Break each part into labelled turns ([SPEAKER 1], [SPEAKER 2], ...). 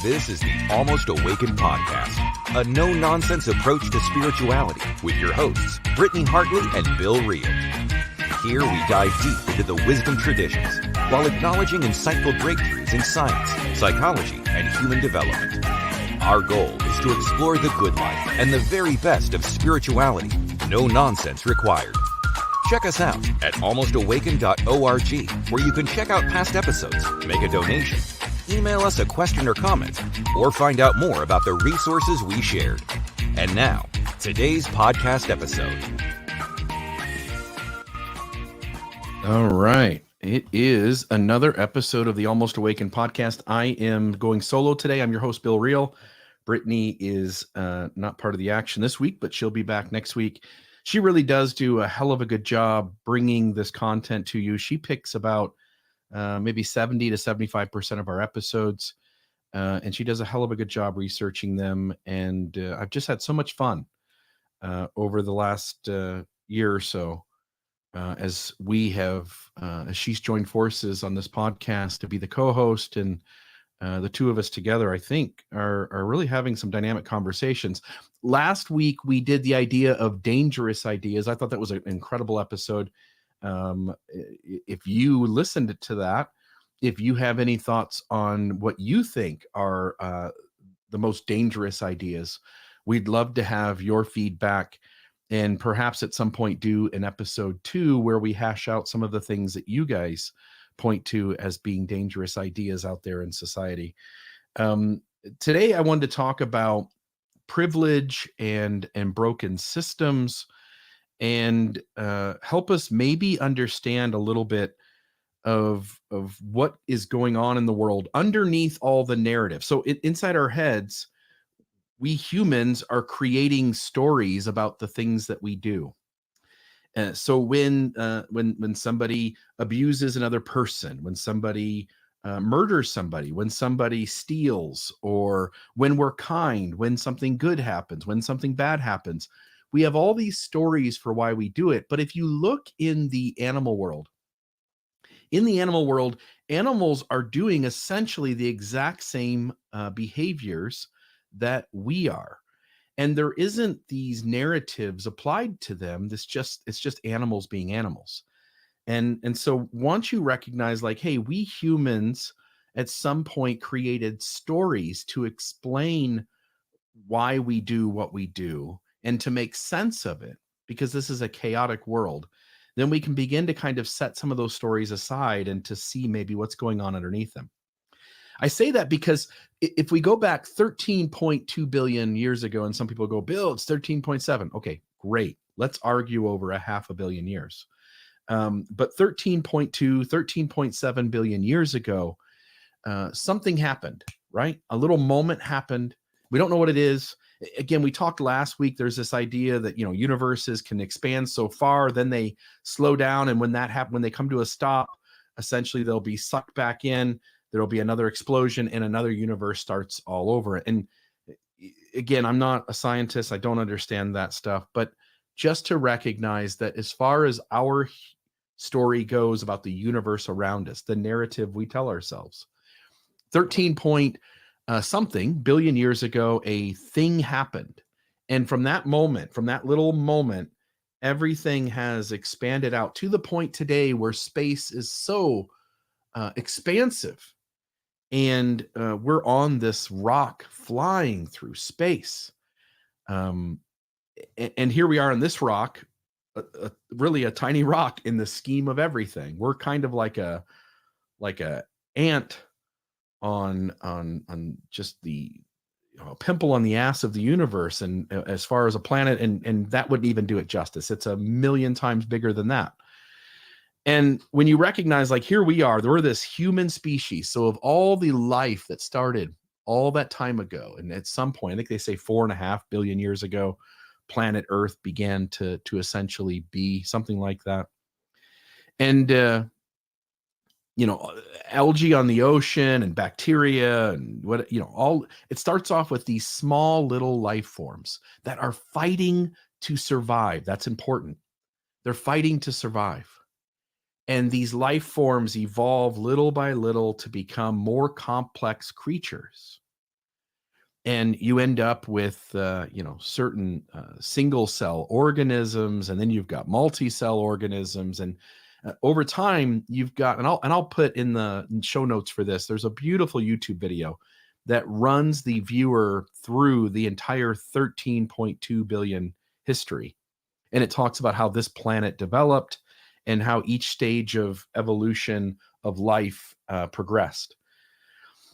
[SPEAKER 1] This is the Almost Awakened Podcast, a no-nonsense approach to spirituality with your hosts, Brittany Hartley and Bill Reel. Here we dive deep into the wisdom traditions while acknowledging insightful breakthroughs in science, psychology, and human development. Our goal is to explore the good life and the very best of spirituality. No nonsense required. Check us out at almostawakened.org, where you can check out past episodes, make a donation, email us a question or comment, or find out more about the resources we shared. And now, today's podcast episode.
[SPEAKER 2] All right. It is another episode of the Almost Awakened podcast. I am going solo today. I'm your host, Bill Reel. Brittany is not part of the action this week, but she'll be back next week. She really does do a hell of a good job bringing this content to you. She picks about maybe 70 to 75% of our episodes, and she does a hell of a good job researching them. And I've just had so much fun over the last year or so as she's joined forces on this podcast to be the co-host, and the two of us together, I think, are really having some dynamic conversations. Last week, we did the idea of dangerous ideas. I thought that was an incredible episode. If you listened to that, if you have any thoughts on what you think are the most dangerous ideas, we'd love to have your feedback, and perhaps at some point do an episode 2 where we hash out some of the things that you guys point to as being dangerous ideas out there in society. Today, I wanted to talk about privilege and broken systems, and help us maybe understand a little bit of what is going on in the world underneath all the narrative. So inside our heads, we humans are creating stories about the things that we do. So when somebody abuses another person, when somebody murders somebody, when somebody steals, or when we're kind, when something good happens, when something bad happens, we have all these stories for why we do it. But if you look in the animal world, animals are doing essentially the exact same behaviors that we are. And there isn't these narratives applied to them. It's just animals being animals. And so once you recognize, like, hey, we humans at some point created stories to explain why we do what we do and to make sense of it, because this is a chaotic world, then we can begin to kind of set some of those stories aside and to see maybe what's going on underneath them. I say that because if we go back 13.2 billion years ago, and some people go, Bill, it's 13.7. Okay, great. Let's argue over a half a billion years. But 13.2, 13.7 billion years ago, something happened, right? A little moment happened. We don't know what it is. Again, we talked last week, there's this idea that, universes can expand so far, then they slow down. And when that happens, when they come to a stop, essentially they'll be sucked back in. There'll be another explosion and another universe starts all over. And again, I'm not a scientist. I don't understand that stuff, but just to recognize that as far as our story goes about the universe around us, the narrative we tell ourselves, 13 point something billion years ago, a thing happened. And from that moment, from that little moment, everything has expanded out to the point today where space is so expansive. And we're on this rock flying through space. And here we are on this rock, really a tiny rock in the scheme of everything. We're kind of like a ant on just the pimple on the ass of the universe, and as far as a planet, and that wouldn't even do it justice. It's a million times bigger than that. And when you recognize, like, here we are, we're this human species. So of all the life that started all that time ago, and at some point, I think they say 4.5 billion years ago, planet Earth began to essentially be something like that. And, algae on the ocean and bacteria and it starts off with these small little life forms that are fighting to survive. That's important. They're fighting to survive. And these life forms evolve little by little to become more complex creatures. And you end up with, certain single cell organisms, and then you've got multi-cell organisms. And over time, you've got, and I'll put in the show notes for this, there's a beautiful YouTube video that runs the viewer through the entire 13.2 billion history. And it talks about how this planet developed and how each stage of evolution of life progressed.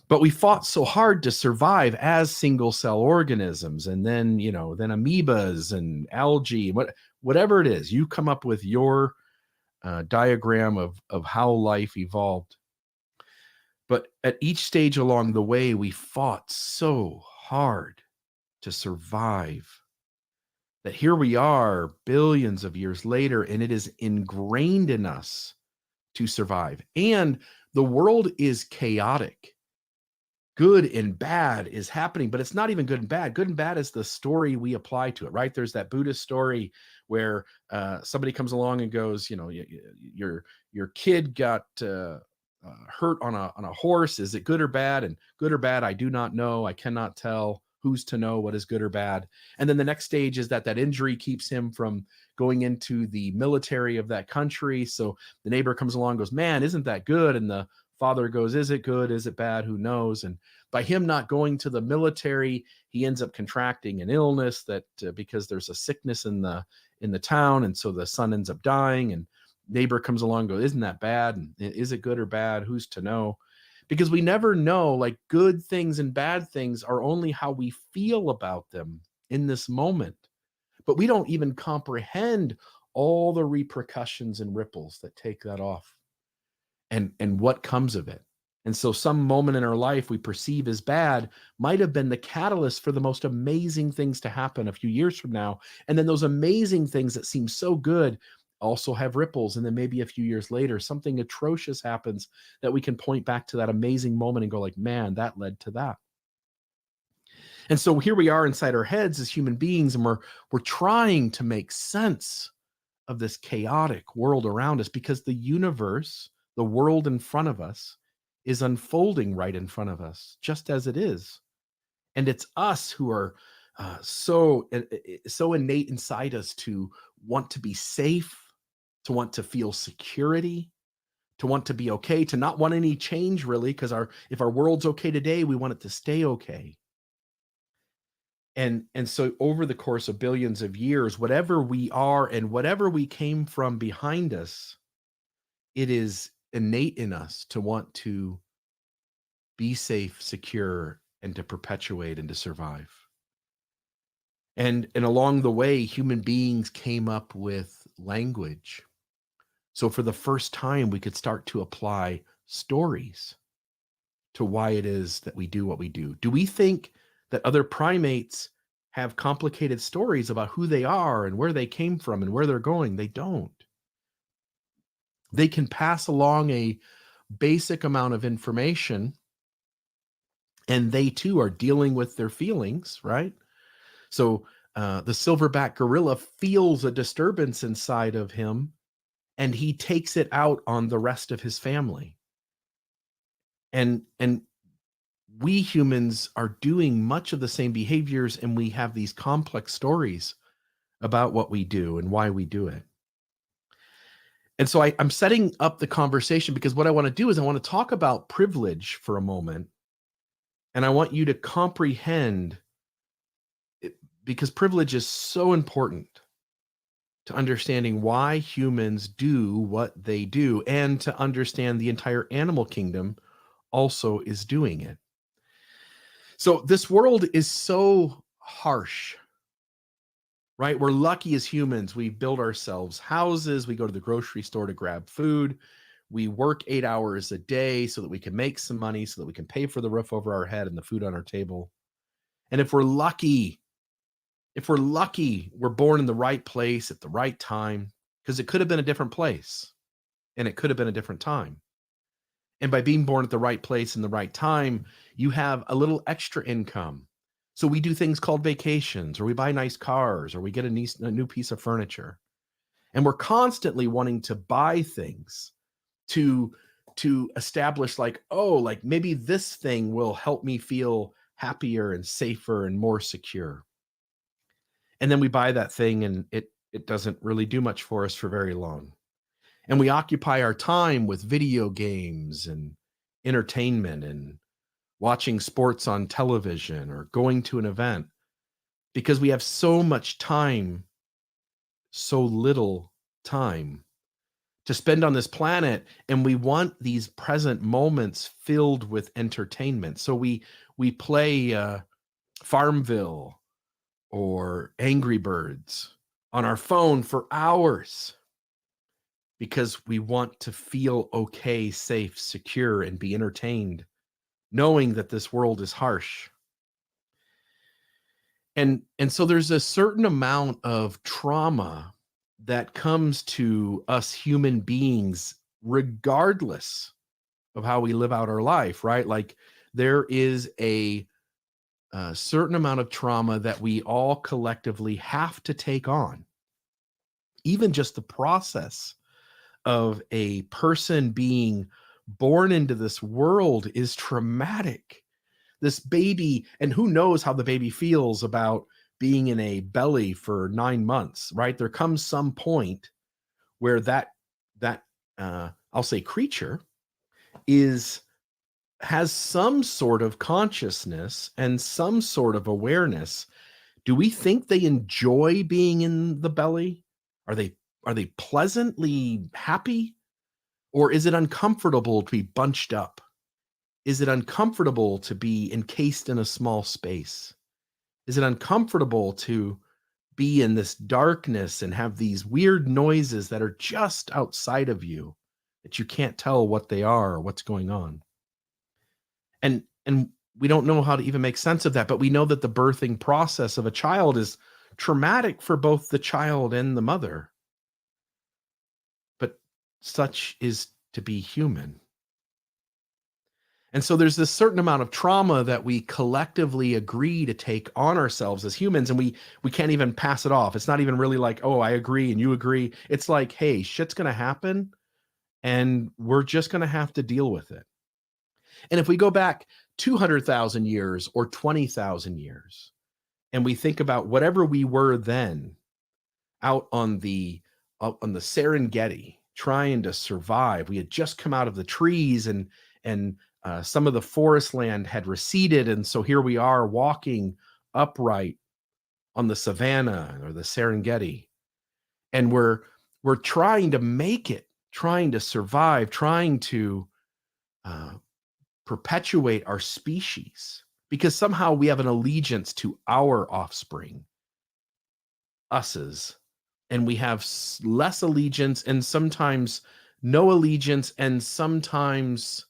[SPEAKER 2] But we fought so hard to survive as single cell organisms, and then amoebas and algae, whatever it is, you come up with your diagram of how life evolved. But at each stage along the way, we fought so hard to survive that here we are billions of years later, and it is ingrained in us to survive. And the world is chaotic. Good and bad is happening, but it's not even good and bad. Good and bad is the story we apply to it, right? There's that Buddhist story where somebody comes along and goes, your kid got hurt on a horse. Is it good or bad? And good or bad, I do not know. I cannot tell. Who's to know what is good or bad? And then the next stage is that injury keeps him from going into the military of that country. So the neighbor comes along and goes, man, isn't that good? And the father goes, is it good? Is it bad? Who knows? And by him not going to the military, he ends up contracting an illness that because there's a sickness in the town. And so the son ends up dying, and neighbor comes along and goes, isn't that bad? And is it good or bad? Who's to know? Because we never know, like, good things and bad things are only how we feel about them in this moment. But we don't even comprehend all the repercussions and ripples that take that off and what comes of it. And so some moment in our life we perceive as bad might have been the catalyst for the most amazing things to happen a few years from now. And then those amazing things that seem so good also have ripples. And then maybe a few years later, something atrocious happens that we can point back to that amazing moment and go like, man, that led to that. And so here we are inside our heads as human beings, and we're trying to make sense of this chaotic world around us, because the universe, the world in front of us, is unfolding right in front of us, just as it is. And it's us who are so innate inside us to want to be safe, to want to feel security, to want to be okay, to not want any change, really, because if our world's okay today, we want it to stay okay. And so over the course of billions of years, whatever we are and whatever we came from behind us, it is innate in us to want to be safe, secure, and to perpetuate and to survive. And along the way, human beings came up with language. So for the first time, we could start to apply stories to why it is that we do what we do. Do we think that other primates have complicated stories about who they are and where they came from and where they're going? They don't. They can pass along a basic amount of information, and they too are dealing with their feelings, right? So the silverback gorilla feels a disturbance inside of him, and he takes it out on the rest of his family. And we humans are doing much of the same behaviors, and we have these complex stories about what we do and why we do it. And so I'm setting up the conversation because what I want to do is I want to talk about privilege for a moment. And I want you to comprehend it, because privilege is so important to understanding why humans do what they do, and to understand the entire animal kingdom also is doing it. So this world is so harsh, right? We're lucky as humans. We build ourselves houses. We go to the grocery store to grab food. We work 8 hours a day so that we can make some money, so that we can pay for the roof over our head and the food on our table. And if we're lucky, we're born in the right place at the right time, because it could have been a different place and it could have been a different time. And by being born at the right place in the right time, you have a little extra income. So we do things called vacations, or we buy nice cars, or we get a new piece of furniture. And we're constantly wanting to buy things to establish, like, oh, like maybe this thing will help me feel happier and safer and more secure. And then we buy that thing and it doesn't really do much for us for very long. And we occupy our time with video games and entertainment and watching sports on television or going to an event because we have so much time, so little time to spend on this planet, and we want these present moments filled with entertainment. So we play Farmville or Angry Birds on our phone for hours because we want to feel okay, safe, secure, and be entertained, knowing that this world is harsh. And so there's a certain amount of trauma that comes to us human beings, regardless of how we live out our life, right? Like there is a certain amount of trauma that we all collectively have to take on. Even just the process of a person being born into this world is traumatic. This baby, and who knows how the baby feels about being in a belly for 9 months, right? There comes some point where that I'll say creature has some sort of consciousness and some sort of awareness. Do we think they enjoy being in the belly? Are they pleasantly happy? Or is it uncomfortable to be bunched up? Is it uncomfortable to be encased in a small space? Is it uncomfortable to be in this darkness and have these weird noises that are just outside of you that you can't tell what they are or what's going on? And we don't know how to even make sense of that, but we know that the birthing process of a child is traumatic for both the child and the mother. But such is to be human. And so there's this certain amount of trauma that we collectively agree to take on ourselves as humans, and we can't even pass it off. It's not even really like, oh, I agree and you agree. It's like, hey, shit's going to happen and we're just going to have to deal with it. And if we go back 200,000 years or 20,000 years and we think about whatever we were then out on the Serengeti trying to survive, we had just come out of the trees and some of the forest land had receded. And so here we are walking upright on the savannah or the Serengeti. And we're trying to make it, trying to survive, trying to perpetuate our species because somehow we have an allegiance to our offspring, us's, and we have less allegiance and sometimes no allegiance and sometimes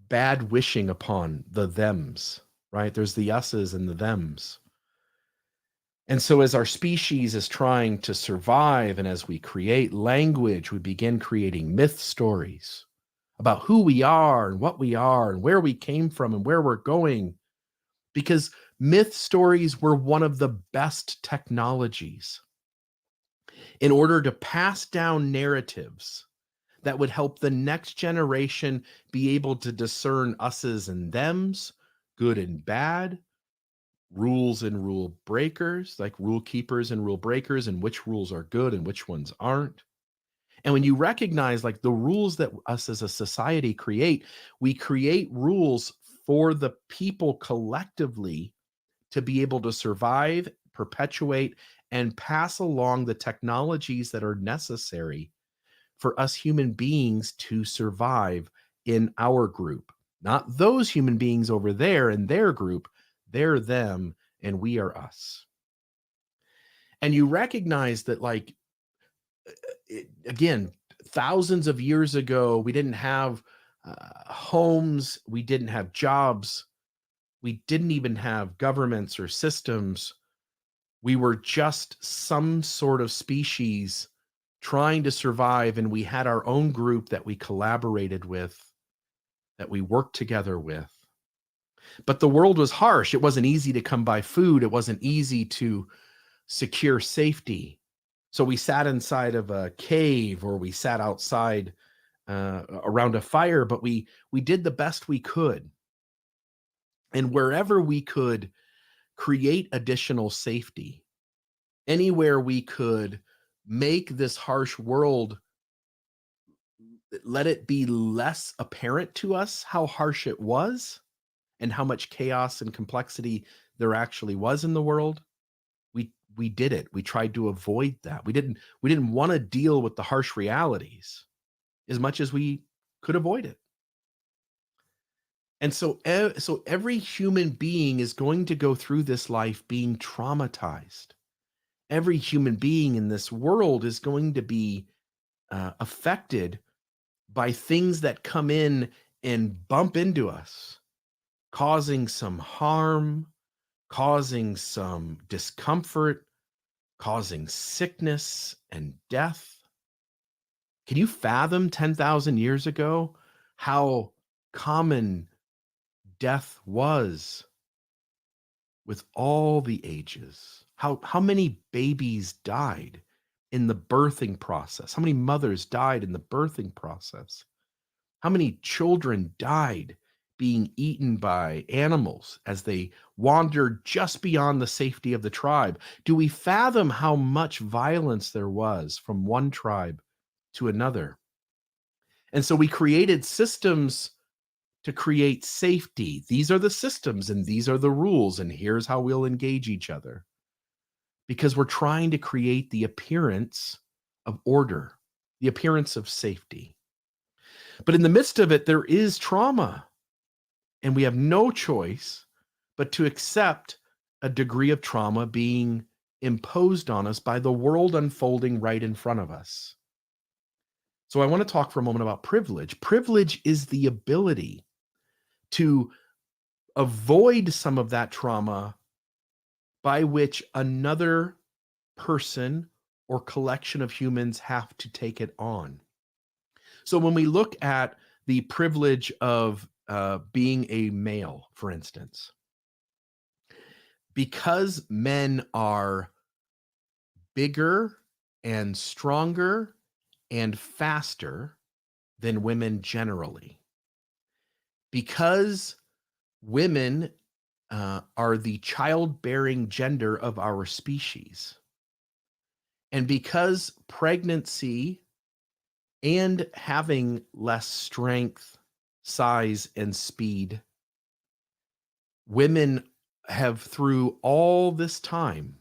[SPEAKER 2] bad wishing upon the thems, right? There's the us's and the thems. And so as our species is trying to survive and as we create language, we begin creating myth stories about who we are and what we are and where we came from and where we're going. Because myth stories were one of the best technologies in order to pass down narratives that would help the next generation be able to discern us's and thems, good and bad, rules and rule breakers, like rule keepers and rule breakers, and which rules are good and which ones aren't. And when you recognize like the rules that us as a society create, we create rules for the people collectively to be able to survive, perpetuate, and pass along the technologies that are necessary for us human beings to survive in our group. Not those human beings over there in their group, they're them and we are us. And you recognize that like, again, thousands of years ago, we didn't have homes, we didn't have jobs, we didn't even have governments or systems. We were just some sort of species trying to survive, and we had our own group that we collaborated with, that we worked together with. But the world was harsh. It wasn't easy to come by food. It wasn't easy to secure safety. So we sat inside of a cave or we sat outside around a fire, but we did the best we could. And wherever we could create additional safety, anywhere we could make this harsh world, let it be less apparent to us how harsh it was and how much chaos and complexity there actually was in the world, we did it. We tried to avoid that. We didn't want to deal with the harsh realities as much as we could avoid it. And so every human being is going to go through this life being traumatized. Every human being in this world is going to be affected by things that come in and bump into us, causing some harm, causing some discomfort, causing sickness and death. Can you fathom 10,000 years ago how common death was with all the ages? How many babies died in the birthing process? How many mothers died in the birthing process? How many children died being eaten by animals as they wandered just beyond the safety of the tribe? Do we fathom how much violence there was from one tribe to another? And so we created systems to create safety. These are the systems and these are the rules, and here's how we'll engage each other. Because we're trying to create the appearance of order, the appearance of safety. But in the midst of it, there is trauma, and we have no choice but to accept a degree of trauma being imposed on us by the world unfolding right in front of us. So I want to talk for a moment about privilege. Privilege is the ability to avoid some of that trauma by which another person or collection of humans have to take it on. So when we look at the privilege of being a male, for instance, because men are bigger and stronger and faster than women generally, because women are the childbearing gender of our species, and because pregnancy and having less strength, size, and speed, women have through all this time,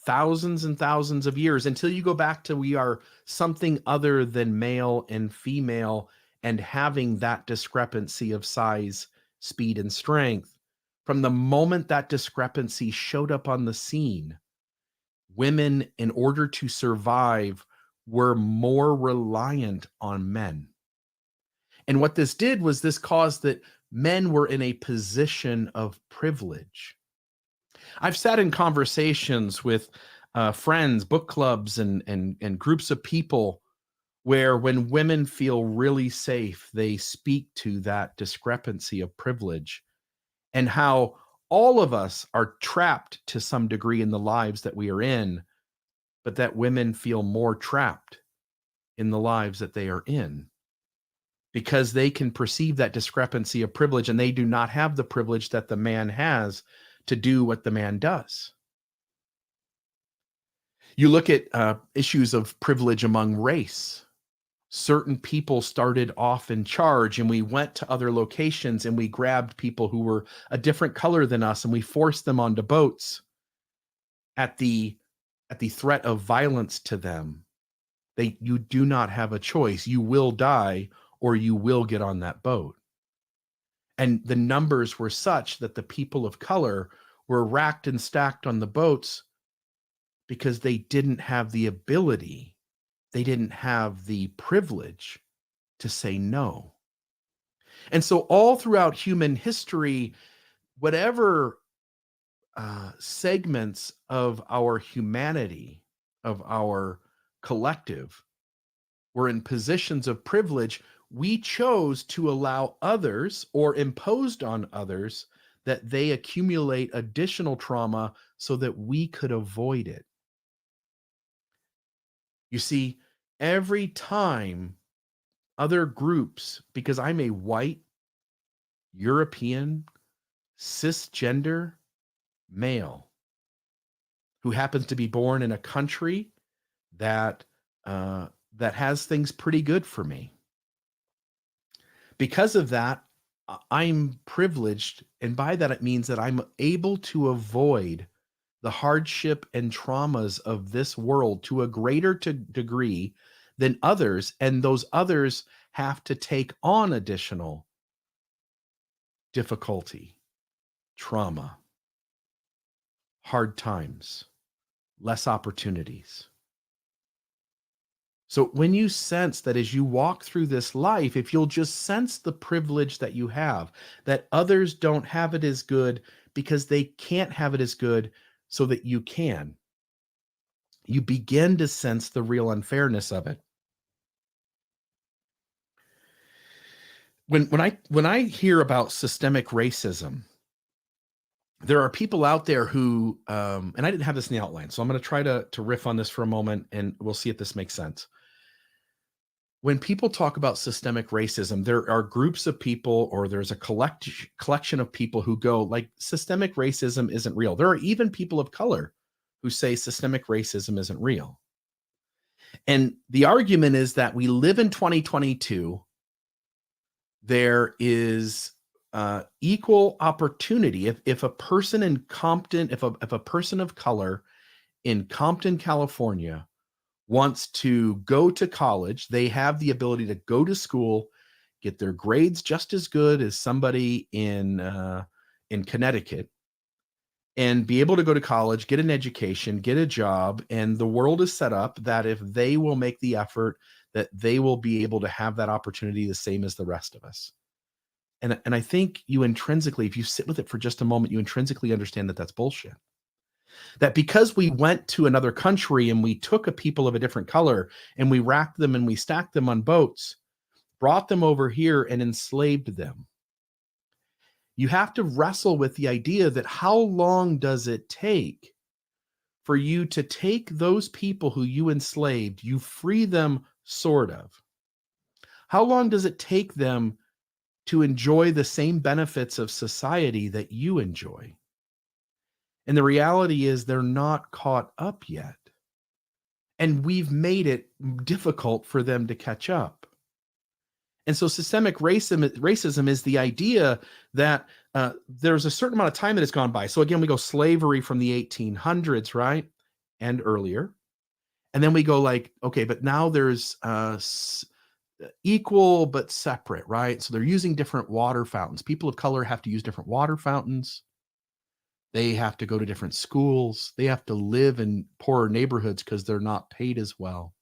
[SPEAKER 2] thousands and thousands of years, until you go back to we are something other than male and female and having that discrepancy of size, speed, and strength. From the moment that discrepancy showed up on the scene, women, in order to survive, were more reliant on men. And what this did was this caused that men were in a position of privilege. I've sat in conversations with friends, book clubs, and groups of people where when women feel really safe, they speak to that discrepancy of privilege and how all of us are trapped to some degree in the lives that we are in, but that women feel more trapped in the lives that they are in because they can perceive that discrepancy of privilege and they do not have the privilege that the man has to do what the man does. You look at issues of privilege among race. Certain people started off in charge, and we went to other locations and we grabbed people who were a different color than us and we forced them onto boats at the threat of violence to them. You do not have a choice. You will die or you will get on that boat. And the numbers were such that the people of color were racked and stacked on the boats because they didn't have the ability, they didn't have the privilege to say no. And so all throughout human history, whatever segments of our humanity, of our collective, were in positions of privilege, we chose to allow others or imposed on others that they accumulate additional trauma so that we could avoid it. You see, every time other groups because I'm a white, European, cisgender male who happens to be born in a country that that has things pretty good for me. Because of that, I'm privileged, and by that it means that I'm able to avoid the hardship and traumas of this world to a greater degree than others, and those others have to take on additional difficulty, trauma, hard times, less opportunities. So when you sense that as you walk through this life, if you'll just sense the privilege that you have, that others don't have it as good because they can't have it as good so that you can, you begin to sense the real unfairness of it. When I hear about systemic racism, there are people out there who, and I didn't have this in the outline, so I'm going to try to riff on this for a moment, and we'll see if this makes sense. When people talk about systemic racism, there are groups of people, or there's a collection of people who go like, systemic racism isn't real. There are even people of color who say systemic racism isn't real. And the argument is that we live in 2022. There is equal opportunity. If a person in Compton, if a person of color in Compton, California wants to go to college, they have the ability to go to school, get their grades just as good as somebody in Connecticut, and be able to go to college, get an education, get a job. And the world is set up that if they will make the effort, that they will be able to have that opportunity the same as the rest of us. And I think you intrinsically, if you sit with it for just a moment, you intrinsically understand that that's bullshit. That because we went to another country and we took a people of a different color and we racked them and we stacked them on boats, brought them over here and enslaved them. You have to wrestle with the idea that how long does it take for you to take those people who you enslaved, you free them sort of. How long does it take them to enjoy the same benefits of society that you enjoy? And the reality is they're not caught up yet. And we've made it difficult for them to catch up. And so systemic racism is the idea that there's a certain amount of time that has gone by. So again, we go slavery from the 1800s, right? And earlier. And then we go like, okay, but now there's equal but separate, right? So they're using different water fountains. People of color have to use different water fountains. They have to go to different schools. They have to live in poorer neighborhoods because they're not paid as well.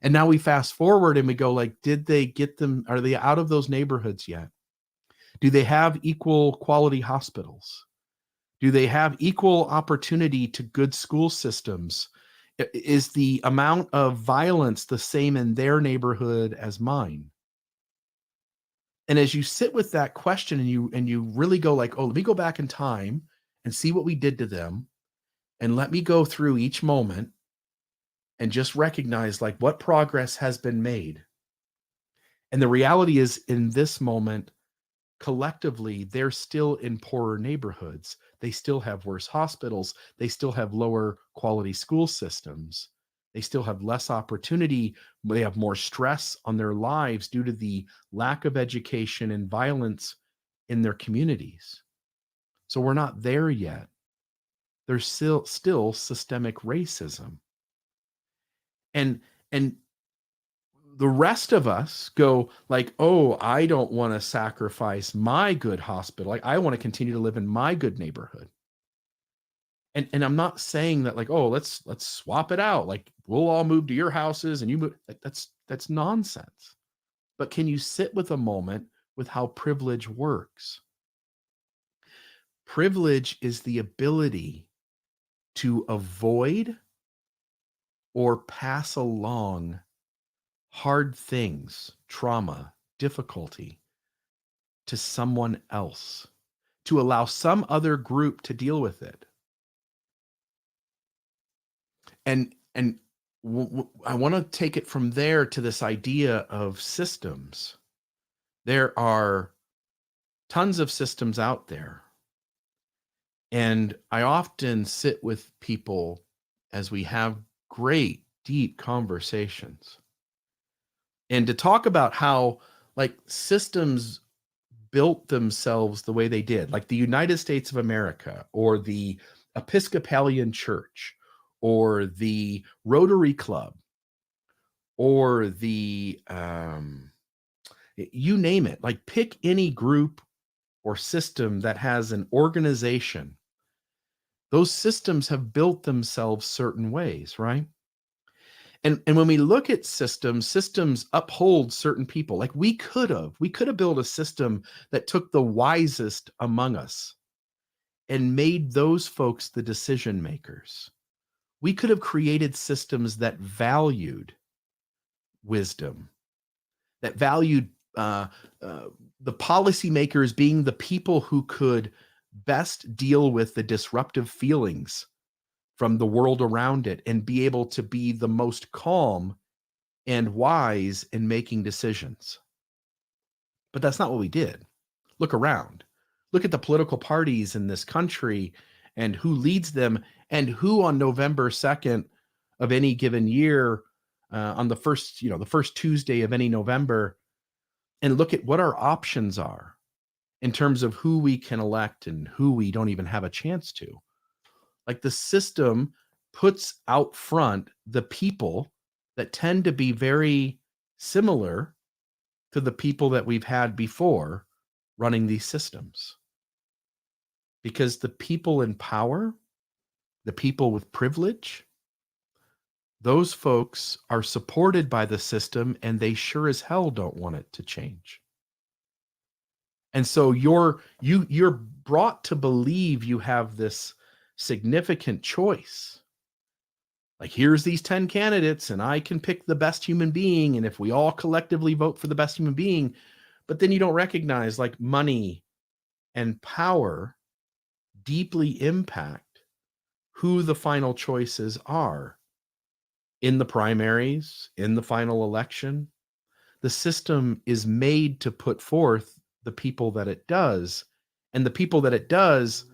[SPEAKER 2] And now we fast forward and we go like, did they get them? Are they out of those neighborhoods yet? Do they have equal quality hospitals? Do they have equal opportunity to good school systems? Is the amount of violence the same in their neighborhood as mine? And as you sit with that question and you really go like, oh, let me go back in time and see what we did to them, and let me go through each moment and just recognize like what progress has been made. And the reality is, in this moment, collectively, they're still in poorer neighborhoods. They still have worse hospitals. They still have lower quality school systems. They still have less opportunity. They have more stress on their lives due to the lack of education and violence in their communities. So we're not there yet. There's still systemic racism. And the rest of us go like, oh, I don't want to sacrifice my good hospital. Like, I want to continue to live in my good neighborhood. And I'm not saying that like, oh, let's swap it out. Like, we'll all move to your houses and you move. That's nonsense. But can you sit with a moment with how privilege works? Privilege is the ability to avoid or pass along hard things, trauma, difficulty to someone else, to allow some other group to deal with it. And I want to take it from there to this idea of systems. There are tons of systems out there. And I often sit with people as we have great, deep conversations and to talk about how, like, systems built themselves the way they did, like the United States of America or the Episcopalian Church or the Rotary Club or the you name it. Like, pick any group or system that has an organization. Those systems have built themselves certain ways, right? And when we look at systems, systems uphold certain people. Like, we could have built a system that took the wisest among us and made those folks the decision makers. We could have created systems that valued wisdom, that valued uh, uh, the policymakers being the people who could best deal with the disruptive feelings from the world around it and be able to be the most calm and wise in making decisions. But that's not what we did. Look around. Look at the political parties in this country and who leads them and who on November 2nd of any given year, on the first Tuesday of any November, and look at what our options are in terms of who we can elect and who we don't even have a chance to. Like, the system puts out front the people that tend to be very similar to the people that we've had before running these systems. Because the people in power, the people with privilege, those folks are supported by the system and they sure as hell don't want it to change. And so you're brought to believe you have this significant choice. Like, here's these 10 candidates and I can pick the best human being, and if we all collectively vote for the best human being, but then you don't recognize, like, money and power deeply impact who the final choices are in the primaries, in the final election. The system is made to put forth the people that it does, and the people that it does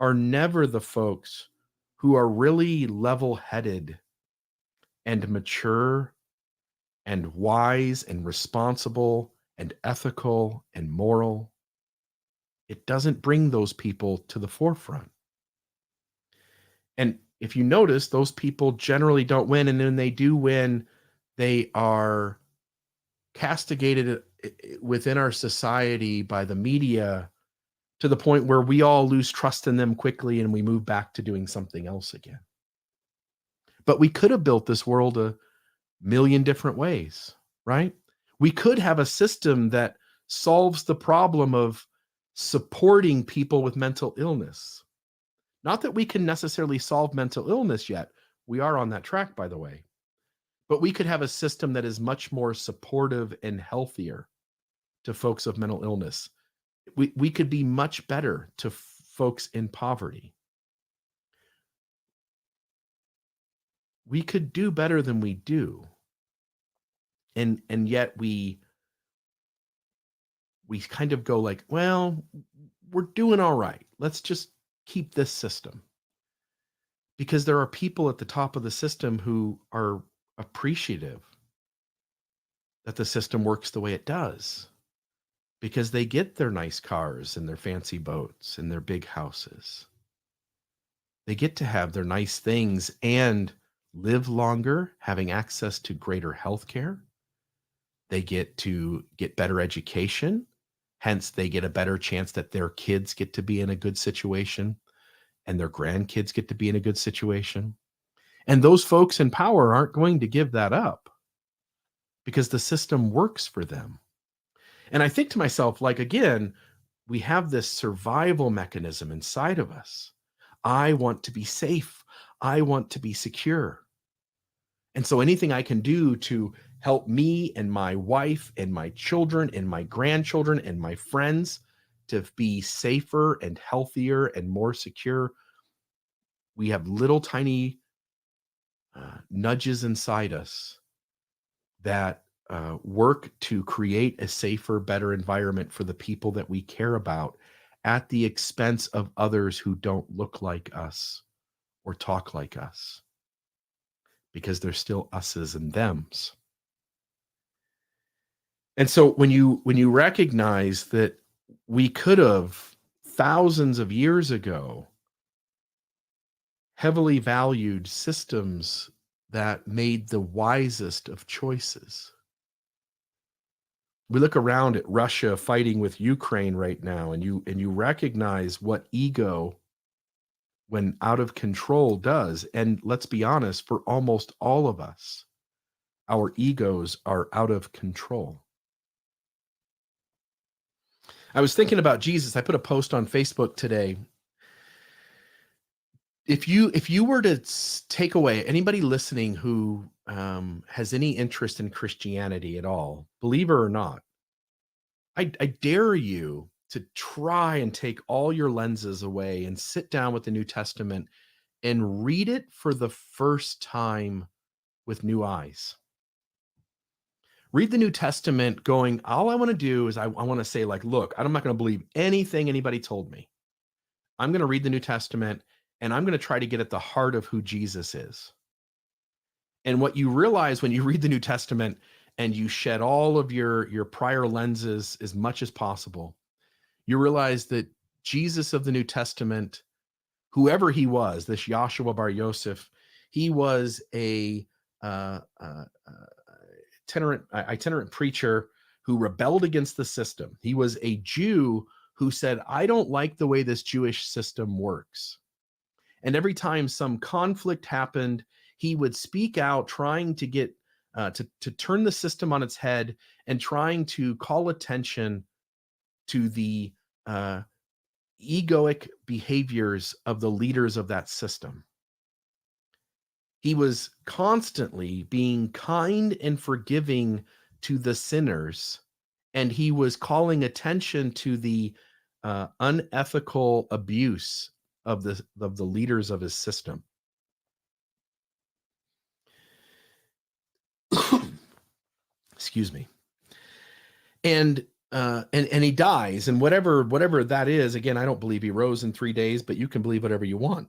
[SPEAKER 2] are never the folks who are really level-headed and mature and wise and responsible and ethical and moral. It doesn't bring those people to the forefront. And if you notice, those people generally don't win. And when they do win, they are castigated within our society by the media to the point where we all lose trust in them quickly and we move back to doing something else again. But we could have built this world a million different ways, right? We could have a system that solves the problem of supporting people with mental illness. Not that we can necessarily solve mental illness yet. We are on that track, by the way. But we could have a system that is much more supportive and healthier to folks of mental illness. We could be much better to folks in poverty. We could do better than we do. And yet we kind of go like, well, we're doing all right. Let's just keep this system. Because there are people at the top of the system who are appreciative that the system works the way it does, because they get their nice cars and their fancy boats and their big houses. They get to have their nice things and live longer, having access to greater health care. They get to get better education. Hence, they get a better chance that their kids get to be in a good situation and their grandkids get to be in a good situation. And those folks in power aren't going to give that up because the system works for them. And I think to myself, like, again, we have this survival mechanism inside of us. I want to be safe. I want to be secure. And so anything I can do to help me and my wife and my children and my grandchildren and my friends to be safer and healthier and more secure. We have little tiny nudges inside us that work to create a safer, better environment for the people that we care about at the expense of others who don't look like us or talk like us, because they're still us's and thems. And so when you recognize that we could have thousands of years ago heavily valued systems that made the wisest of choices. We look around at Russia fighting with Ukraine right now, and you recognize what ego, when out of control, does. And let's be honest, for almost all of us, our egos are out of control. I was thinking about Jesus. I put a post on Facebook today. If you were to take away anybody listening who has any interest in Christianity at all, believer or not, I dare you to try and take all your lenses away and sit down with the New Testament and read it for the first time with new eyes. Read the New Testament going, all I want to do is I want to say, like, look, I'm not going to believe anything anybody told me. I'm going to read the New Testament and I'm going to try to get at the heart of who Jesus is. And what you realize when you read the New Testament and you shed all of your prior lenses as much as possible, you realize that Jesus of the New Testament, whoever he was, this Yahshua Bar Yosef, he was a itinerant preacher who rebelled against the system. He was a Jew who said, I don't like the way this Jewish system works. And every time some conflict happened, he would speak out, trying to get to turn the system on its head and trying to call attention to the egoic behaviors of the leaders of that system. He was constantly being kind and forgiving to the sinners, and he was calling attention to the unethical abuse of the leaders of his system. Excuse me. And he dies, and whatever that is. Again, I don't believe he rose in 3 days, but you can believe whatever you want.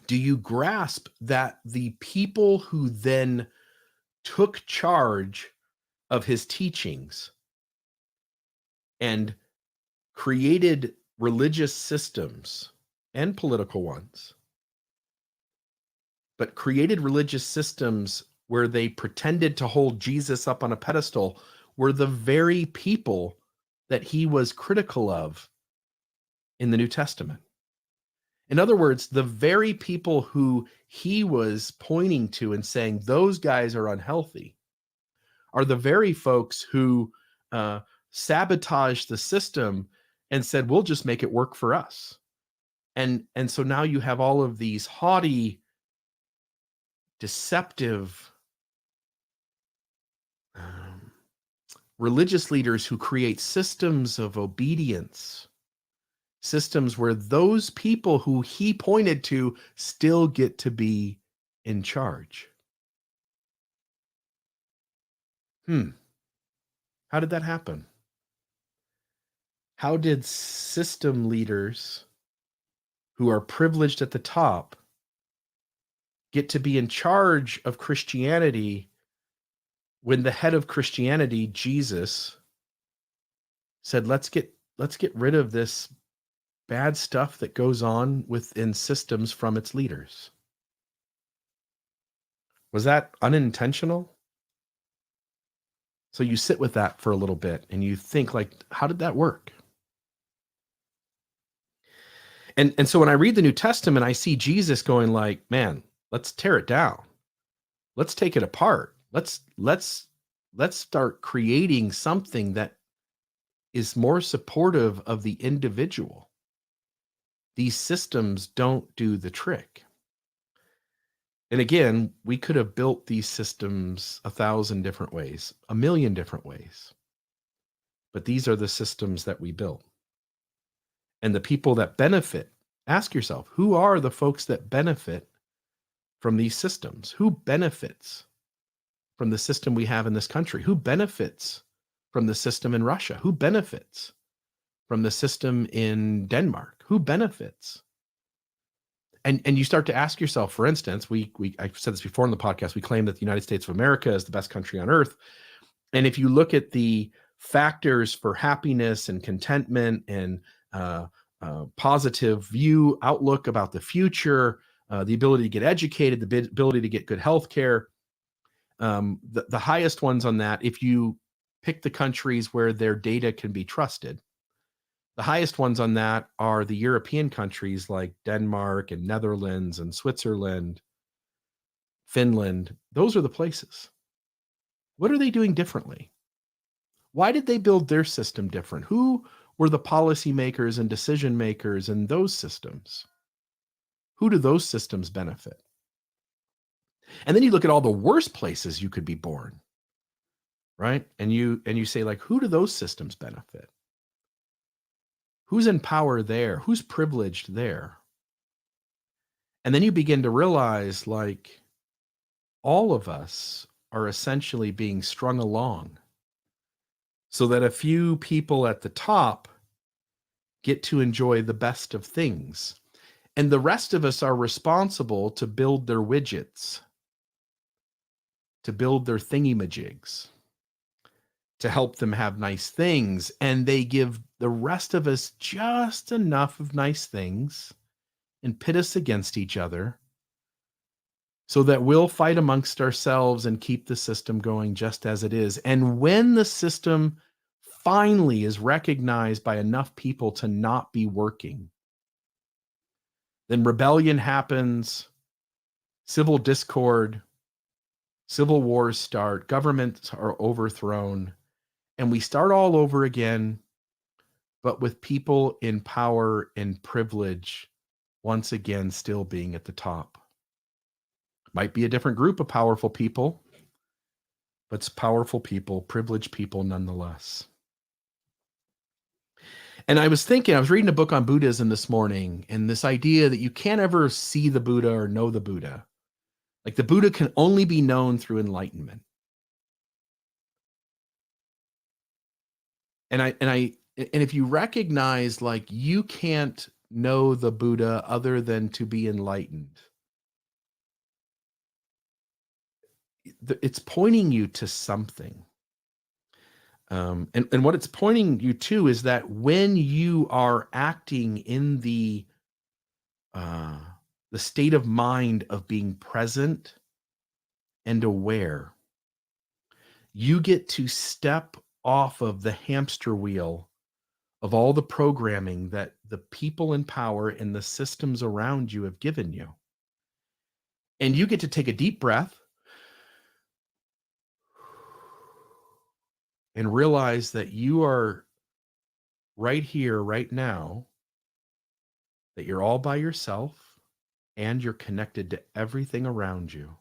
[SPEAKER 2] Do you grasp that the people who then took charge of his teachings and created religious systems and political ones, but created religious systems where they pretended to hold Jesus up on a pedestal, were the very people that he was critical of in the New Testament? In other words, the very people who he was pointing to and saying, those guys are unhealthy, are the very folks who sabotaged the system and said, we'll just make it work for us. And so now you have all of these haughty, deceptive religious leaders who create systems of obedience, systems where those people who he pointed to still get to be in charge. How did that happen? How did system leaders who are privileged at the top get to be in charge of Christianity when the head of Christianity, Jesus, said, let's get rid of this bad stuff that goes on within systems from its leaders? Was that unintentional? So you sit with that for a little bit and you think, like, how did that work? And so when I read the New Testament, I see Jesus going like, man, let's tear it down. Let's take it apart. Let's start creating something that is more supportive of the individual. These systems don't do the trick. And again, we could have built these systems 1,000 different ways, 1,000,000 different ways. But these are the systems that we built. And the people that benefit, ask yourself, who are the folks that benefit from these systems? Who benefits from the system we have in this country? Who benefits from the system in Russia? Who benefits from the system in Denmark? Who benefits? And you start to ask yourself, for instance, I've said this before in the podcast, we claim that the United States of America is the best country on earth. And if you look at the factors for happiness and contentment and positive view, outlook about the future, the ability to get educated, the ability to get good health care, the highest ones on that, if you pick the countries where their data can be trusted, the highest ones on that are the European countries like Denmark and Netherlands and Switzerland, Finland. Those are the places. What are they doing differently? Why did they build their system different? Who were the policymakers and decision makers in those systems? Who do those systems benefit? And then you look at all the worst places you could be born, right? And you say, like, who do those systems benefit? Who's in power there? Who's privileged there? And then you begin to realize, like, all of us are essentially being strung along so that a few people at the top get to enjoy the best of things. And the rest of us are responsible to build their widgets, to build their thingy-majigs, to help them have nice things. And they give the rest of us just enough of nice things and pit us against each other so that we'll fight amongst ourselves and keep the system going just as it is. And when the system finally is recognized by enough people to not be working, then rebellion happens, civil discord, civil wars start, governments are overthrown, and we start all over again, but with people in power and privilege once again still being at the top. Might be a different group of powerful people, but it's powerful people, privileged people nonetheless. And I was reading a book on Buddhism this morning, and this idea that you can't ever see the Buddha or know the Buddha. Like, the Buddha can only be known through enlightenment. And if you recognize, like, you can't know the Buddha other than to be enlightened, it's pointing you to something. And what it's pointing you to is that when you are acting in the state of mind of being present and aware, you get to step off of the hamster wheel of all the programming that the people in power and the systems around you have given you. And you get to take a deep breath and realize that you are right here, right now, that you're all by yourself and you're connected to everything around you.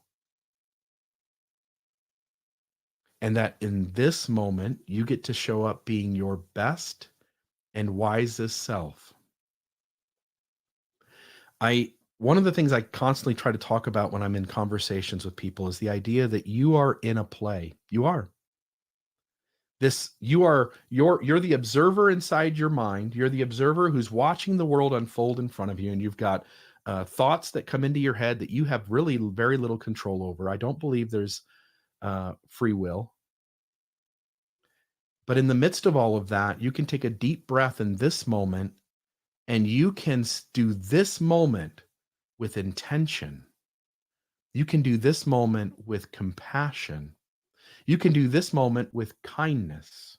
[SPEAKER 2] And that in this moment, you get to show up being your best and wisest self. One of the things I constantly try to talk about when I'm in conversations with people is the idea that you are in a play. You are. You're the observer inside your mind. You're the observer who's watching the world unfold in front of you, and you've got thoughts that come into your head that you have really very little control over. I don't believe there's free will. But in the midst of all of that, you can take a deep breath in this moment, and you can do this moment with intention. You can do this moment with compassion. You can do this moment with kindness,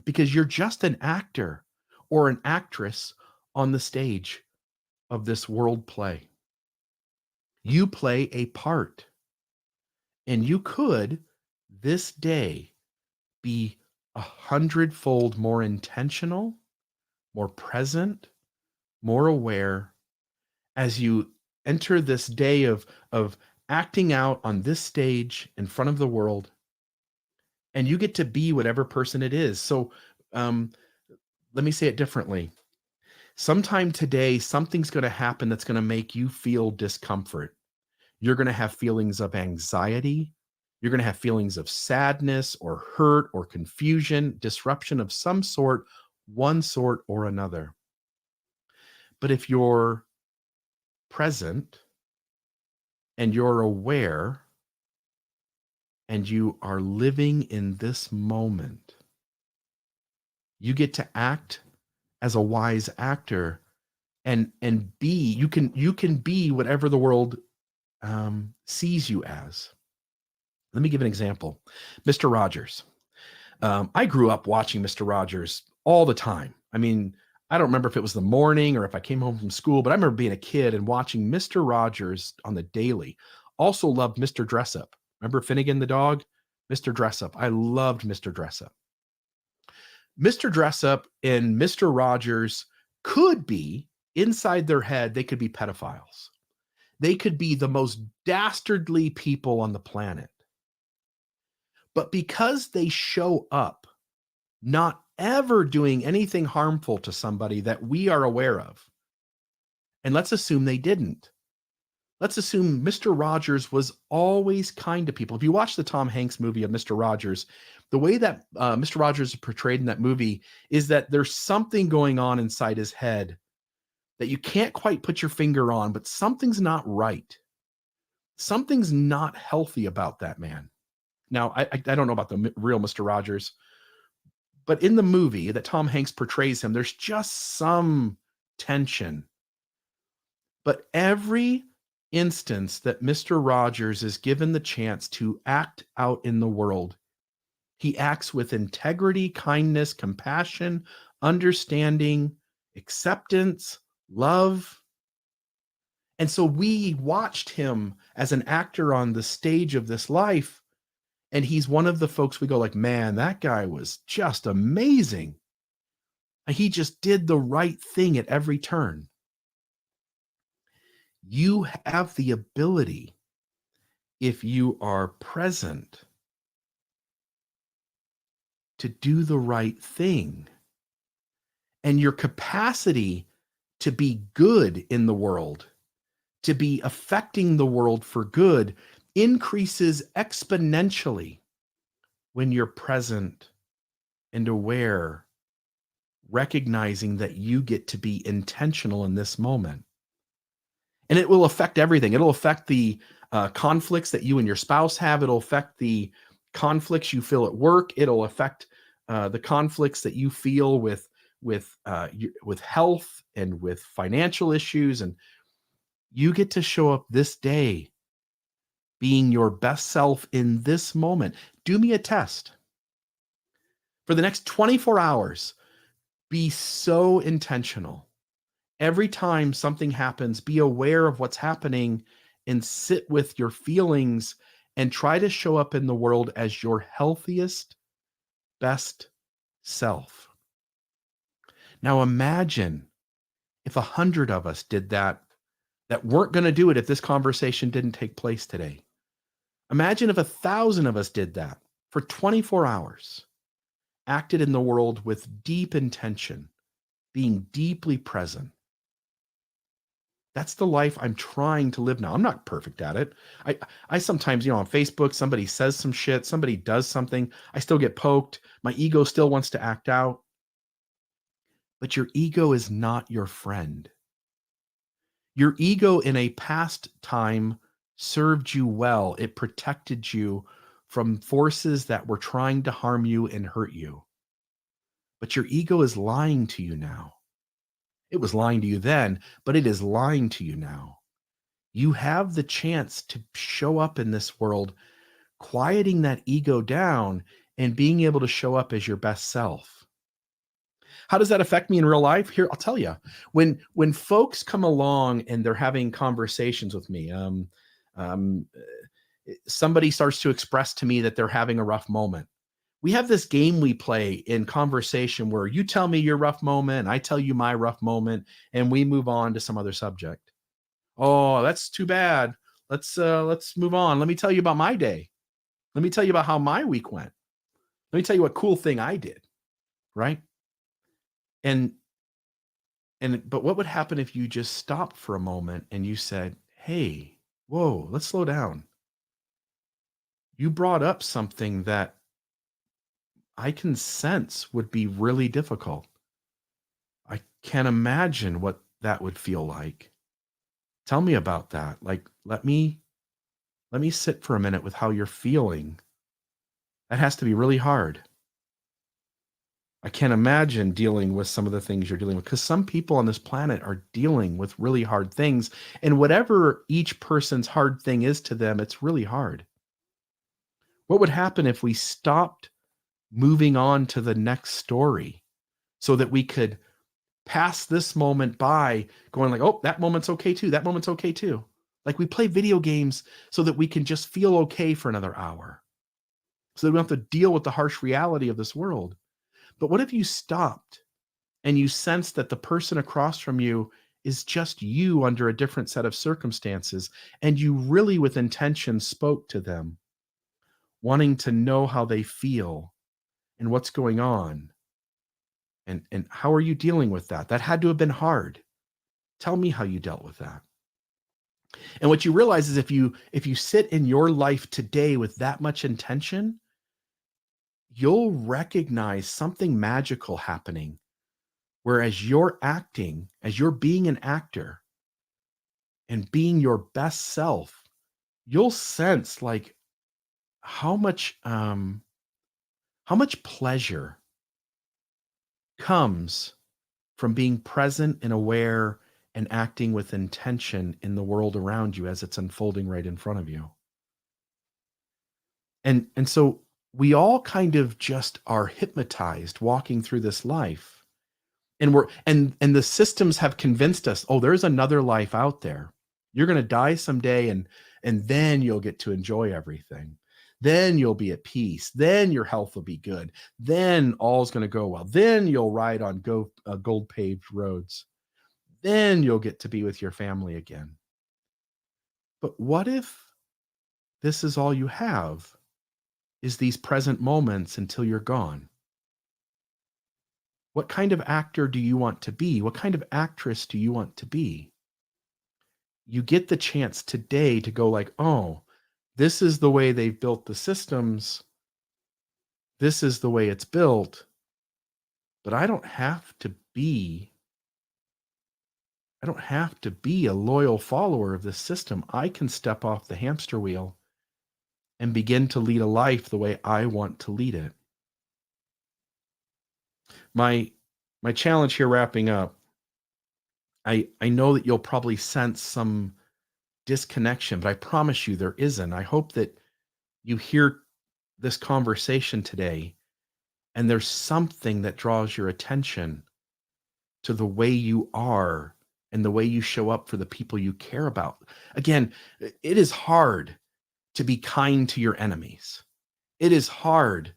[SPEAKER 2] because you're just an actor or an actress on the stage of this world play. You play a part, and you could this day be 100-fold more intentional, more present, more aware as you enter this day of acting out on this stage in front of the world, and you get to be whatever person it is. So let me say it differently. Sometime today, something's going to happen that's going to make you feel discomfort. You're going to have feelings of anxiety. You're going to have feelings of sadness or hurt or confusion, disruption of some sort, one sort or another. But if you're present and you're aware and you are living in this moment, you get to act as a wise actor and be, you can be whatever the world sees you as. Let me give an example. Mr. Rogers. I grew up watching Mr. Rogers all the time. I mean, I don't remember if it was the morning or if I came home from school, but I remember being a kid and watching Mr. Rogers on the daily. Also loved Mr. Dressup. Remember Finnegan the dog? Mr. Dressup. I loved Mr. Dressup. Mr. Dressup and Mr. Rogers could be, inside their head, they could be pedophiles. They could be the most dastardly people on the planet. But because they show up not ever doing anything harmful to somebody that we are aware of, and let's assume they didn't. Let's assume Mr. Rogers was always kind to people. If you watch the Tom Hanks movie of Mr. Rogers, the way that Mr. Rogers is portrayed in that movie is that there's something going on inside his head that you can't quite put your finger on, but something's not right. Something's not healthy about that man. Now, I don't know about the real Mr. Rogers, but in the movie that Tom Hanks portrays him, there's just some tension. But every instance that Mr. Rogers is given the chance to act out in the world, he acts with integrity, kindness, compassion, understanding, acceptance, love. And so we watched him as an actor on the stage of this life. And he's one of the folks we go like, man, that guy was just amazing. And he just did the right thing at every turn. You have the ability, if you are present, to do the right thing. And your capacity to be good in the world, to be affecting the world for good, increases exponentially when you're present and aware, recognizing that you get to be intentional in this moment. And it will affect everything. It'll affect the conflicts that you and your spouse have. It'll affect the conflicts you feel at work. It'll affect the conflicts that you feel with health and with financial issues. And you get to show up this day being your best self in this moment. Do me a test. For the next 24 hours, be so intentional. Every time something happens, be aware of what's happening and sit with your feelings and try to show up in the world as your healthiest, best self. Now imagine if 100 of us did that weren't going to do it if this conversation didn't take place today. Imagine if 1,000 of us did that for 24 hours, acted in the world with deep intention, being deeply present. That's the life I'm trying to live now. I'm not perfect at it. I sometimes, on Facebook, somebody says some shit, somebody does something, I still get poked. My ego still wants to act out. But your ego is not your friend. Your ego in a past time served you well. It protected you from forces that were trying to harm you and hurt you. But your ego is lying to you now. It was lying to you then, but it is lying to you now. You have the chance to show up in this world, quieting that ego down and being able to show up as your best self. How does that affect me in real life? Here, I'll tell you. When folks come along and they're having conversations with me, somebody starts to express to me that they're having a rough moment. We have this game we play in conversation where you tell me your rough moment, I tell you my rough moment, and we move on to some other subject. Oh, that's too bad. Let's move on. Let me tell you about my day. Let me tell you about how my week went. Let me tell you what cool thing I did. Right? But what would happen if you just stopped for a moment and you said, hey, whoa, let's slow down. You brought up something that I can sense would be really difficult. I can't imagine what that would feel like. Tell me about that. Like, let me sit for a minute with how you're feeling. That has to be really hard. I can't imagine dealing with some of the things you're dealing with because some people on this planet are dealing with really hard things. And whatever each person's hard thing is to them, it's really hard. What would happen if we stopped moving on to the next story so that we could pass this moment by going like, oh, that moment's okay too. That moment's okay too. Like we play video games so that we can just feel okay for another hour. So that we don't have to deal with the harsh reality of this world. But what if you stopped and you sense that the person across from you is just you under a different set of circumstances, and you really with intention spoke to them, wanting to know how they feel and what's going on, and how are you dealing with that? That had to have been hard. Tell me how you dealt with that. And what you realize is if you sit in your life today with that much intention, you'll recognize something magical happening. Whereas you're acting, as you're being an actor and being your best self, you'll sense like how much how much pleasure comes from being present and aware and acting with intention in the world around you as it's unfolding right in front of you. And so we all kind of just are hypnotized walking through this life. And we're the systems have convinced us, oh, there's another life out there. You're going to die someday, and then you'll get to enjoy everything. Then you'll be at peace. Then your health will be good. Then all's going to go well. Then you'll ride on gold paved roads. Then you'll get to be with your family again. But what if this is all you have, is these present moments until you're gone? What kind of actor do you want to be? What kind of actress do you want to be? You get the chance today to go like, oh, this is the way they've built the systems. This is the way it's built. But I don't have to be a loyal follower of this system. I can step off the hamster wheel and begin to lead a life the way I want to lead it. My my challenge here wrapping up, I know that you'll probably sense some disconnection, but I promise you there isn't. I hope that you hear this conversation today and there's something that draws your attention to the way you are and the way you show up for the people you care about. Again, it is hard to be kind to your enemies. It is hard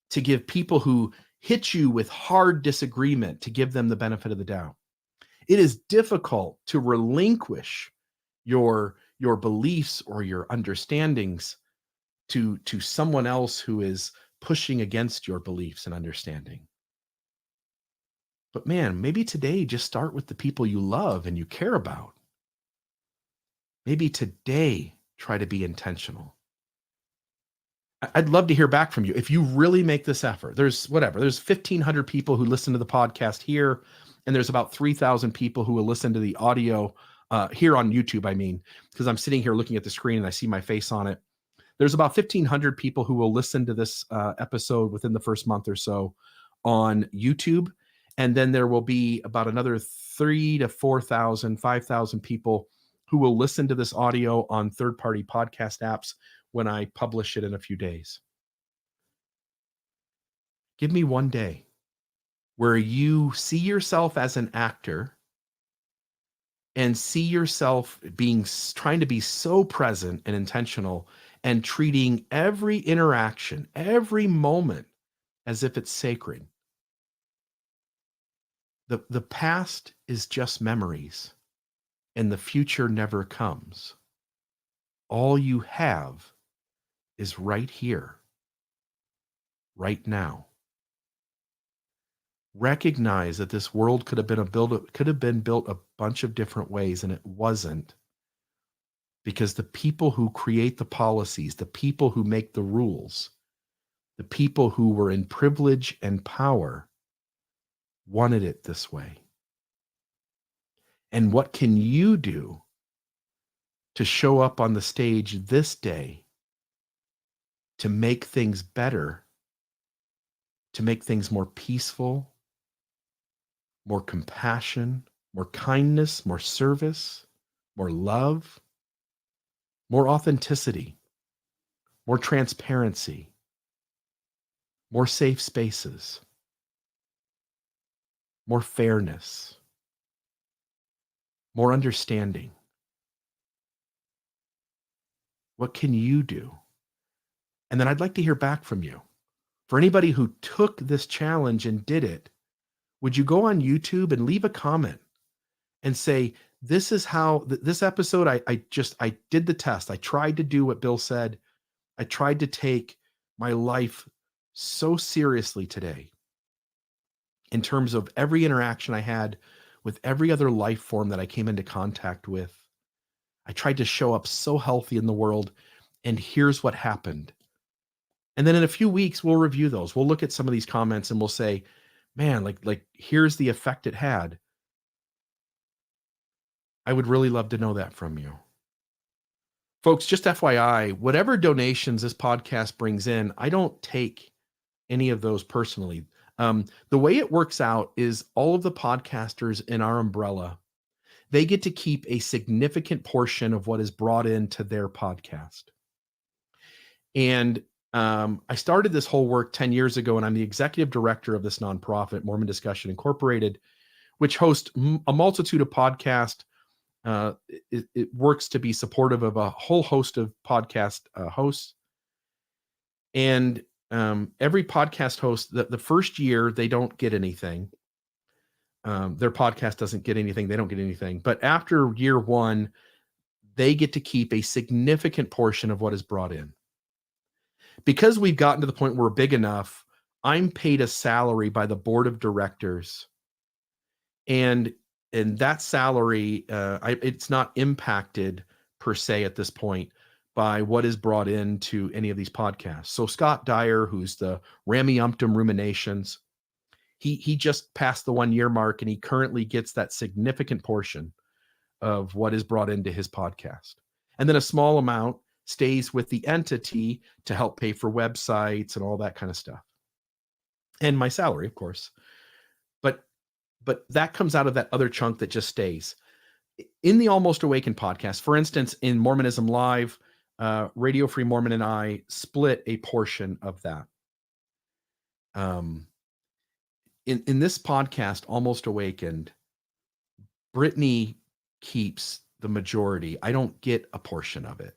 [SPEAKER 2] to give people who hit you with hard disagreement to give them the benefit of the doubt. It is difficult to relinquish your beliefs or your understandings to someone else who is pushing against your beliefs and understanding. But man, maybe today just start with the people you love and you care about. Maybe today try to be intentional. I'd love to hear back from you. If you really make this effort, there's 1,500 people who listen to the podcast here, and there's about 3,000 people who will listen to the audio here on YouTube. I mean, because I'm sitting here looking at the screen and I see my face on it. There's about 1,500 people who will listen to this episode within the first month or so on YouTube. And then there will be about another 3,000 to 4,000, 5,000 people who will listen to this audio on third-party podcast apps when I publish it in a few days. Give me one day where you see yourself as an actor and see yourself trying to be so present and intentional and treating every interaction, every moment as if it's sacred. The past is just memories and the future never comes. All you have is right here, right now. Recognize that this world could have been built a bunch of different ways, and it wasn't. because the people who create the policies, the people who make the rules, the people who were in privilege and power wanted it this way. And what can you do to show up on the stage this day to make things better, to make things more peaceful, more compassion, more kindness, more service, more love, more authenticity, more transparency, more safe spaces, more fairness, more understanding? What can you do? And then I'd like to hear back from you. For anybody who took this challenge and did it, would you go on YouTube and leave a comment and say, this is how this episode, I did the test. I tried to do what Bill said. I tried to take my life so seriously today in terms of every interaction I had with every other life form that I came into contact with. I tried to show up so healthy in the world, and here's what happened. And then in a few weeks, we'll review those. We'll look at some of these comments and we'll say, man, like here's the effect it had. I would really love to know that from you. Folks, just FYI, whatever donations this podcast brings in, I don't take any of those personally. The way it works out is all of the podcasters in our umbrella, they get to keep a significant portion of what is brought into their podcast. And I started this whole work 10 years ago, and I'm the executive director of this nonprofit, Mormon Discussion Incorporated, which hosts a multitude of podcasts. It works to be supportive of a whole host of podcast hosts. And every podcast host, the first year, they don't get anything. Their podcast doesn't get anything. They don't get anything. But after year one, they get to keep a significant portion of what is brought in. Because we've gotten to the point where we're big enough, I'm paid a salary by the board of directors. And that salary, it's not impacted per se at this point by what is brought into any of these podcasts. So Scott Dyer, who's the Rameumptum Ruminations, he just passed the 1 year mark, and he currently gets that significant portion of what is brought into his podcast. And then a small amount stays with the entity to help pay for websites and all that kind of stuff. And my salary, of course. But that comes out of that other chunk that just stays. In the Almost Awakened podcast, for instance, in Mormonism Live, Radio Free Mormon and I split a portion of that. In this podcast, Almost Awakened, Brittany keeps the majority. I don't get a portion of it.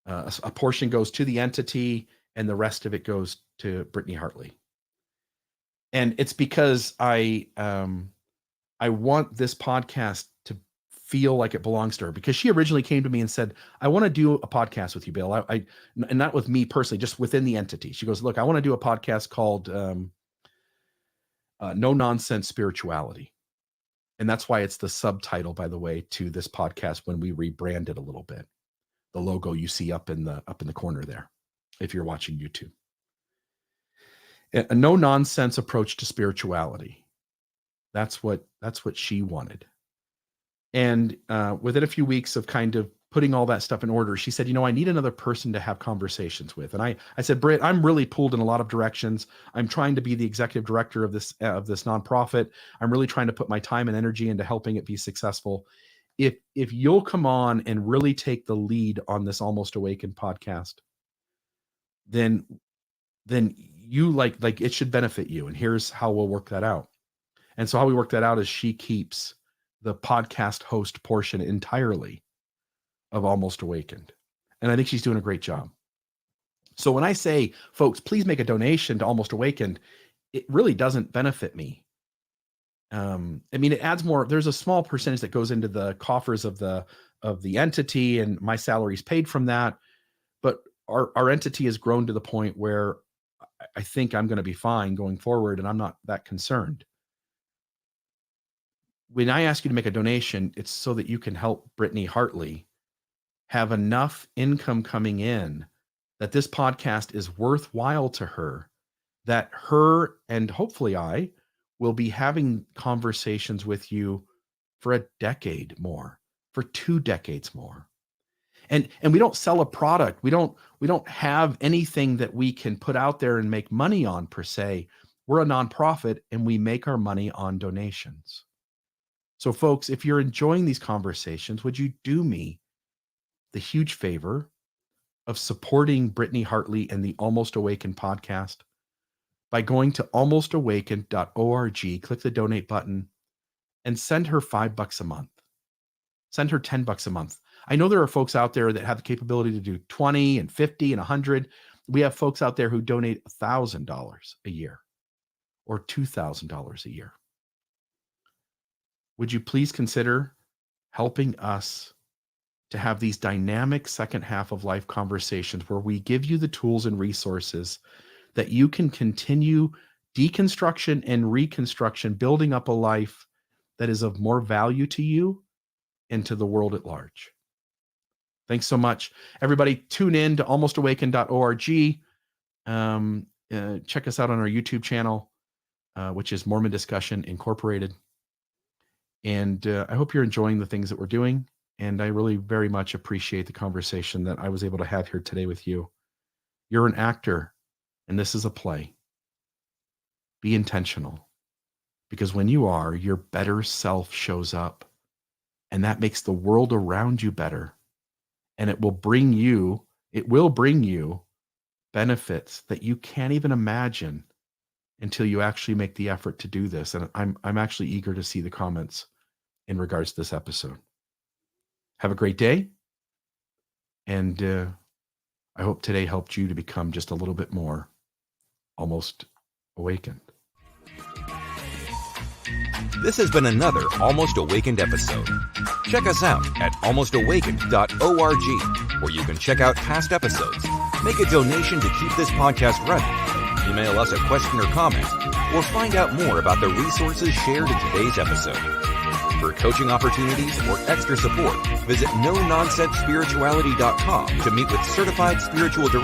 [SPEAKER 2] A portion goes to the entity, and the rest of it goes to Brittany Hartley. And it's because I want this podcast to feel like it belongs to her, because she originally came to me and said, I want to do a podcast with you, Bill. And not with me personally, just within the entity. She goes, look, I want to do a podcast called No Nonsense Spirituality. And that's why it's the subtitle, by the way, to this podcast when we rebrand it a little bit. The logo you see up in the corner there, if you're watching YouTube. A no nonsense approach to spirituality. That's what she wanted. And within a few weeks of kind of putting all that stuff in order, she said, I need another person to have conversations with. And I said, Britt, I'm really pulled in a lot of directions. I'm trying to be the executive director of this nonprofit. I'm really trying to put my time and energy into helping it be successful. If you'll come on and really take the lead on this Almost Awakened podcast, then you like it should benefit you. And here's how we'll work that out. And so how we work that out is she keeps the podcast host portion entirely of Almost Awakened. And I think she's doing a great job. So when I say, folks, please make a donation to Almost Awakened, it really doesn't benefit me. It adds more. There's a small percentage that goes into the coffers of the entity, and my salary is paid from that. But our entity has grown to the point where I think I'm going to be fine going forward, and I'm not that concerned. When I ask you to make a donation, it's so that you can help Brittany Hartley have enough income coming in that this podcast is worthwhile to her, that her and hopefully I will be having conversations with you for a decade more, for 2 decades more. And we don't sell a product. We don't have anything that we can put out there and make money on per se. We're a nonprofit and we make our money on donations. So folks, if you're enjoying these conversations, would you do me the huge favor of supporting Brittany Hartley and the Almost Awakened podcast by going to almostawakened.org, click the donate button, and send her $5 a month. Send her $10 a month. I know there are folks out there that have the capability to do 20 and 50 and 100. We have folks out there who donate $1,000 a year or $2,000 a year. Would you please consider helping us to have these dynamic second half of life conversations where we give you the tools and resources that you can continue deconstruction and reconstruction, building up a life that is of more value to you and to the world at large. Thanks so much. Everybody, tune in to almostawakened.org. Check us out on our YouTube channel, which is Mormon Discussion Incorporated. And I hope you're enjoying the things that we're doing. And I really very much appreciate the conversation that I was able to have here today with you. You're an actor, and this is a play. Be intentional, because when you are, your better self shows up, and that makes the world around you better. And it will bring you benefits that you can't even imagine until you actually make the effort to do this. And I'm actually eager to see the comments in regards to this episode. Have a great day. And I hope today helped you to become just a little bit more almost awakened.
[SPEAKER 1] This has been another Almost Awakened episode. Check us out at almostawakened.org, where you can check out past episodes, make a donation to keep this podcast running, email us a question or comment, or find out more about the resources shared in today's episode. For coaching opportunities or extra support, visit NoNonsenseSpirituality.com to meet with certified spiritual directors